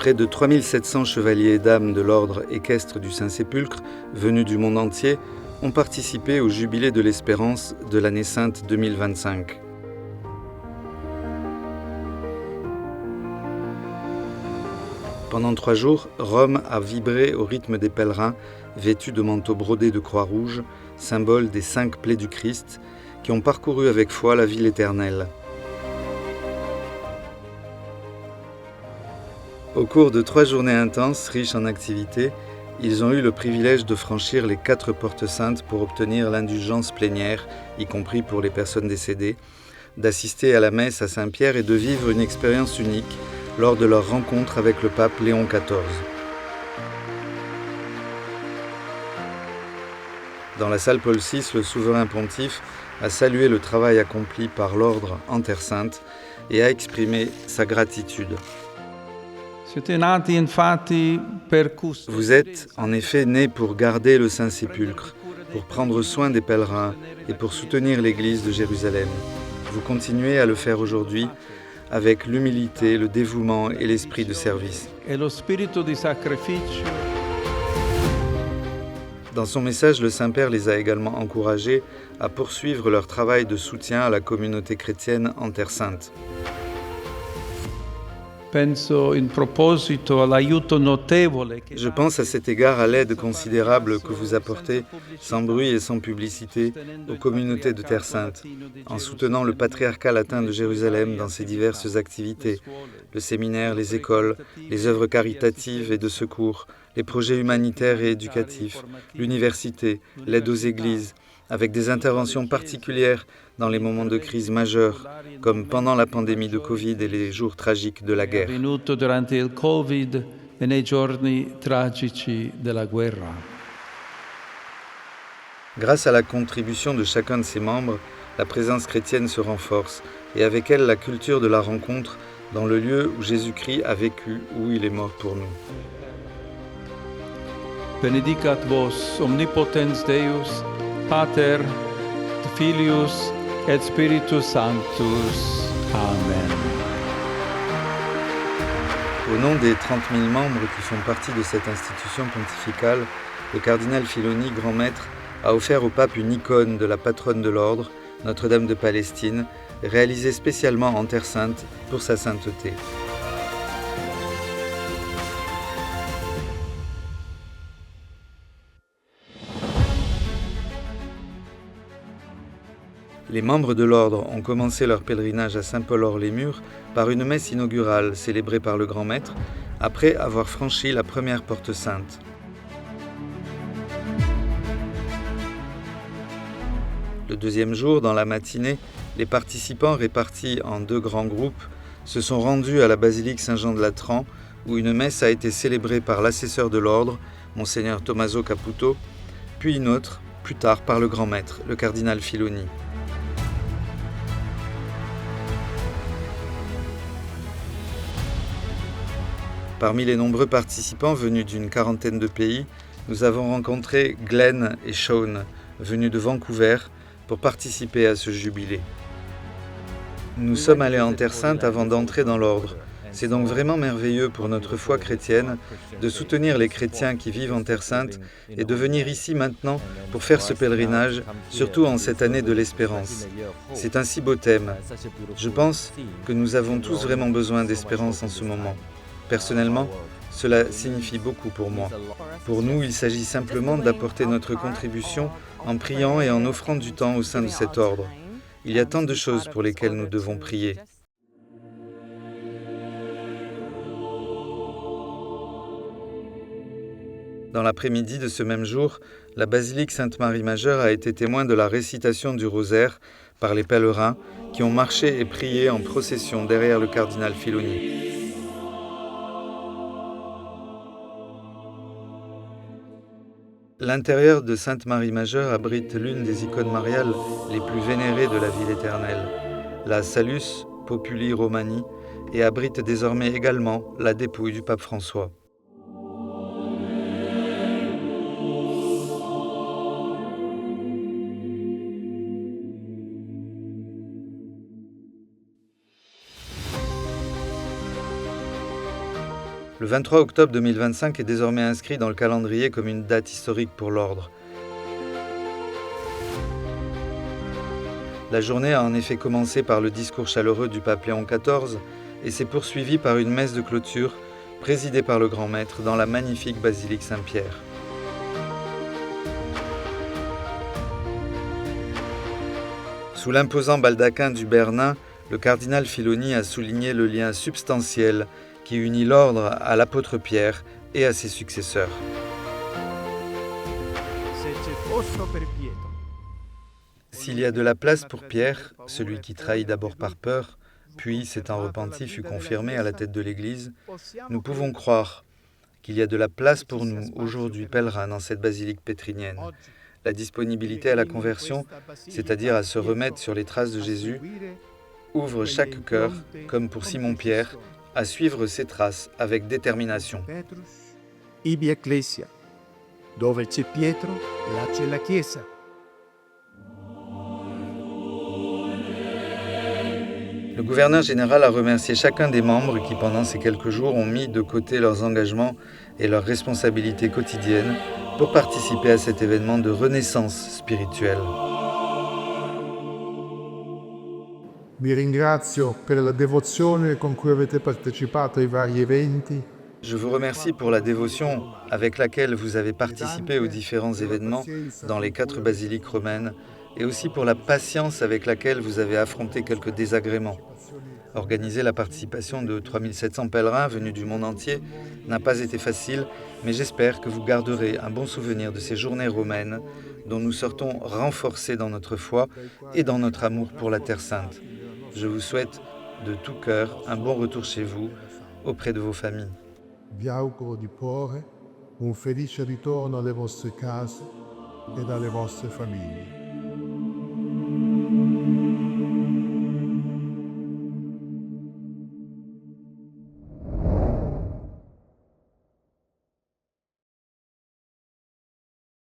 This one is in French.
Près de 3700 chevaliers et dames de l'ordre équestre du Saint-Sépulcre, venus du monde entier, ont participé au Jubilé de l'Espérance de l'année sainte 2025. Pendant 3 jours, Rome a vibré au rythme des pèlerins, vêtus de manteaux brodés de croix rouge, symbole des 5 plaies du Christ, qui ont parcouru avec foi la ville éternelle. Au cours de 3 journées intenses, riches en activités, ils ont eu le privilège de franchir les 4 portes saintes pour obtenir l'indulgence plénière, y compris pour les personnes décédées, d'assister à la messe à Saint-Pierre et de vivre une expérience unique lors de leur rencontre avec le pape Léon XIV. Dans la salle Paul VI, le souverain pontife a salué le travail accompli par l'ordre en Terre Sainte et a exprimé sa gratitude. Vous êtes en effet nés pour garder le Saint-Sépulcre, pour prendre soin des pèlerins et pour soutenir l'Église de Jérusalem. Vous continuez à le faire aujourd'hui avec l'humilité, le dévouement et l'esprit de service. Dans son message, le Saint-Père les a également encouragés à poursuivre leur travail de soutien à la communauté chrétienne en Terre Sainte. Je pense à cet égard à l'aide considérable que vous apportez, sans bruit et sans publicité, aux communautés de Terre Sainte, en soutenant le patriarcat latin de Jérusalem dans ses diverses activités, le séminaire, les écoles, les œuvres caritatives et de secours, les projets humanitaires et éducatifs, l'université, l'aide aux églises, avec des interventions particulières dans les moments de crise majeure, comme pendant la pandémie de Covid et les jours tragiques de la guerre. Grâce à la contribution de chacun de ses membres, la présence chrétienne se renforce, et avec elle la culture de la rencontre dans le lieu où Jésus-Christ a vécu, où il est mort pour nous. Benedicat vos omnipotens Deus, Pater, Filius et Spiritus Sanctus. Amen. Au nom des 30 000 membres qui font partie de cette institution pontificale, le cardinal Filoni, grand maître, a offert au pape une icône de la patronne de l'ordre, Notre-Dame de Palestine, réalisée spécialement en Terre Sainte pour sa sainteté. Les membres de l'ordre ont commencé leur pèlerinage à Saint-Paul-Hors-les-Murs par une messe inaugurale célébrée par le grand maître, après avoir franchi la première porte sainte. Le deuxième jour, dans la matinée, les participants répartis en 2 grands groupes se sont rendus à la basilique Saint-Jean-de-Latran, où une messe a été célébrée par l'assesseur de l'ordre, Monseigneur Tommaso Caputo, puis une autre, plus tard par le grand maître, le cardinal Filoni. Parmi les nombreux participants venus d'une 40aine de pays, nous avons rencontré Glenn et Sean, venus de Vancouver, pour participer à ce jubilé. Nous sommes allés en Terre Sainte avant d'entrer dans l'ordre. C'est donc vraiment merveilleux pour notre foi chrétienne de soutenir les chrétiens qui vivent en Terre Sainte et de venir ici maintenant pour faire ce pèlerinage, surtout en cette année de l'espérance. C'est un si beau thème. Je pense que nous avons tous vraiment besoin d'espérance en ce moment. Personnellement, cela signifie beaucoup pour moi. Pour nous, il s'agit simplement d'apporter notre contribution en priant et en offrant du temps au sein de cet ordre. Il y a tant de choses pour lesquelles nous devons prier. Dans l'après-midi de ce même jour, la basilique Sainte-Marie-Majeure a été témoin de la récitation du rosaire par les pèlerins qui ont marché et prié en procession derrière le cardinal Filoni. L'intérieur de Sainte-Marie-Majeure abrite l'une des icônes mariales les plus vénérées de la ville éternelle, la Salus Populi Romani, et abrite désormais également la dépouille du pape François. Le 23 octobre 2025 est désormais inscrit dans le calendrier comme une date historique pour l'ordre. La journée a en effet commencé par le discours chaleureux du pape Léon XIV et s'est poursuivie par une messe de clôture présidée par le grand maître dans la magnifique basilique Saint-Pierre. Sous l'imposant baldaquin du Bernin, le cardinal Filoni a souligné le lien substantiel qui unit l'ordre à l'apôtre Pierre et à ses successeurs. S'il y a de la place pour Pierre, celui qui trahit d'abord par peur, puis s'étant repenti fut confirmé à la tête de l'Église, nous pouvons croire qu'il y a de la place pour nous, aujourd'hui pèlerins, dans cette basilique pétrinienne. La disponibilité à la conversion, c'est-à-dire à se remettre sur les traces de Jésus, ouvre chaque cœur, comme pour Simon-Pierre, à suivre ses traces avec détermination. Ibi Ecclesia. Dove c'è Pietro, là c'è la Chiesa. Le gouverneur général a remercié chacun des membres qui, pendant ces quelques jours, ont mis de côté leurs engagements et leurs responsabilités quotidiennes pour participer à cet événement de renaissance spirituelle. Vi ringrazio per la devozione con cui avete partecipato ai vari eventi. Je vous remercie pour la dévotion avec laquelle vous avez participé aux différents événements dans les 4 basiliques romaines et aussi pour la patience avec laquelle vous avez affronté quelques désagréments. Organiser la participation de 3700 pèlerins venus du monde entier n'a pas été facile, mais j'espère que vous garderez un bon souvenir de ces journées romaines dont nous sortons renforcés dans notre foi et dans notre amour pour la Terre Sainte. Je vous souhaite de tout cœur un bon retour chez vous, auprès de vos familles. Vi auguro di cuore un felice ritorno alle vostre case e alle vostre famiglie.